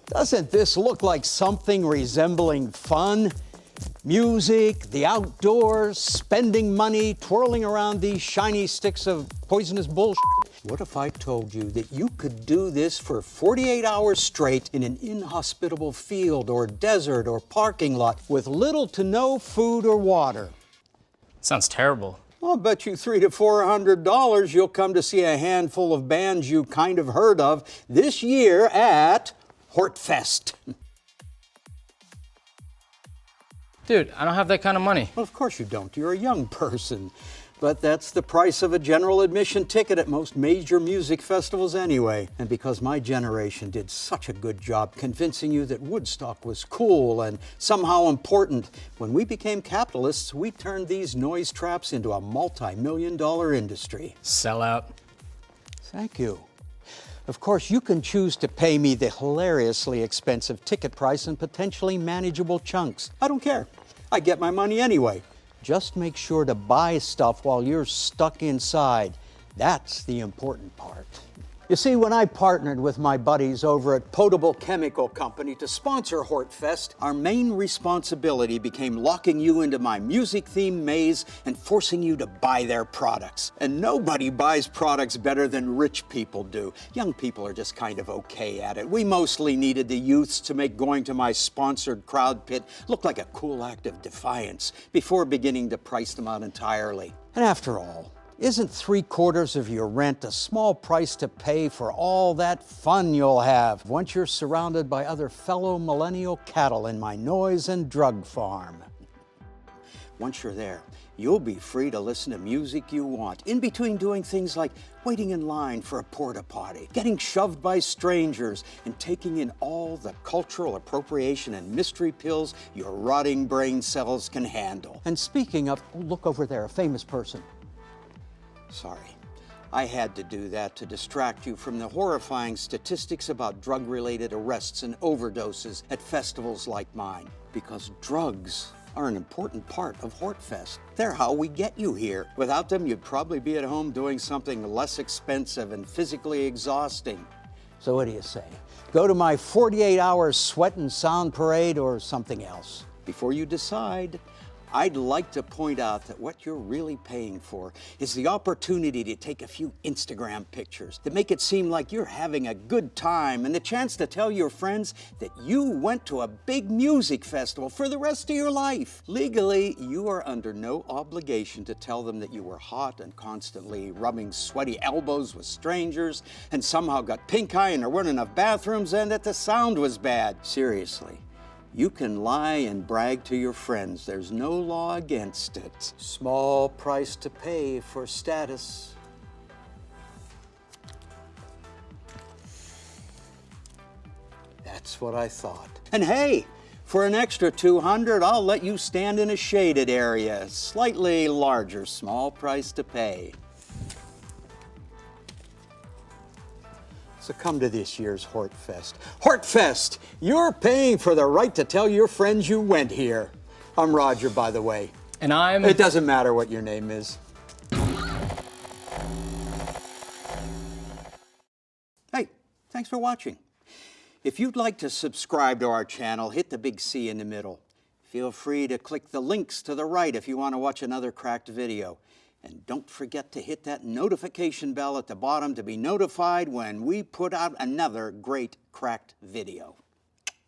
Doesn't this look like something resembling fun? Music, the outdoors, spending money, twirling around these shiny sticks of poisonous bullshit. What if I told you that you could do this for 48 hours straight in an inhospitable field or desert or parking lot with little to no food or water? Sounds terrible. I'll bet you $300 to $400 you'll come to see a handful of bands you kind of heard of this year at Hortfest. Dude, I don't have that kind of money. Well, of course you don't. You're a young person. But that's the price of a general admission ticket at most major music festivals anyway. And because my generation did such a good job convincing you that Woodstock was cool and somehow important, when we became capitalists, we turned these noise traps into a multi-million-dollar industry. Sellout. Thank you. Of course, you can choose to pay me the hilariously expensive ticket price in potentially manageable chunks. I don't care. I get my money anyway. Just make sure to buy stuff while you're stuck inside. That's the important part. You see, when I partnered with my buddies over at Potable Chemical Company to sponsor Hortfest, our main responsibility became locking you into my music-themed maze and forcing you to buy their products. And nobody buys products better than rich people do. Young people are just kind of okay at it. We mostly needed the youths to make going to my sponsored crowd pit look like a cool act of defiance before beginning to price them out entirely. And after all, isn't 3/4 of your rent a small price to pay for all that fun you'll have once you're surrounded by other fellow millennial cattle in my noise and drug farm? Once you're there, you'll be free to listen to music you want, in between doing things like waiting in line for a porta potty, getting shoved by strangers, and taking in all the cultural appropriation and mystery pills your rotting brain cells can handle. And speaking of, look over there, a famous person. Sorry, I had to do that to distract you from the horrifying statistics about drug-related arrests and overdoses at festivals like mine. Because drugs are an important part of Hortfest. They're how we get you here. Without them, you'd probably be at home doing something less expensive and physically exhausting. So what do you say? Go to my 48-hour sweat and sound parade or something else? Before you decide, I'd like to point out that what you're really paying for is the opportunity to take a few Instagram pictures that make it seem like you're having a good time and the chance to tell your friends that you went to a big music festival for the rest of your life. Legally, you are under no obligation to tell them that you were hot and constantly rubbing sweaty elbows with strangers and somehow got pink eye and there weren't enough bathrooms and that the sound was bad. Seriously. You can lie and brag to your friends. There's no law against it. Small price to pay for status. That's what I thought. And hey, for an extra $200, I'll let you stand in a shaded area. Slightly larger, small price to pay. So come to this year's Hortfest. Hortfest! You're paying for the right to tell your friends you went here. I'm Roger, by the way. And I'm... It doesn't matter what your name is. Hey, thanks for watching. If you'd like to subscribe to our channel, hit the big C in the middle. Feel free to click the links to the right if you want to watch another cracked video. And don't forget to hit that notification bell at the bottom to be notified when we put out another great cracked video.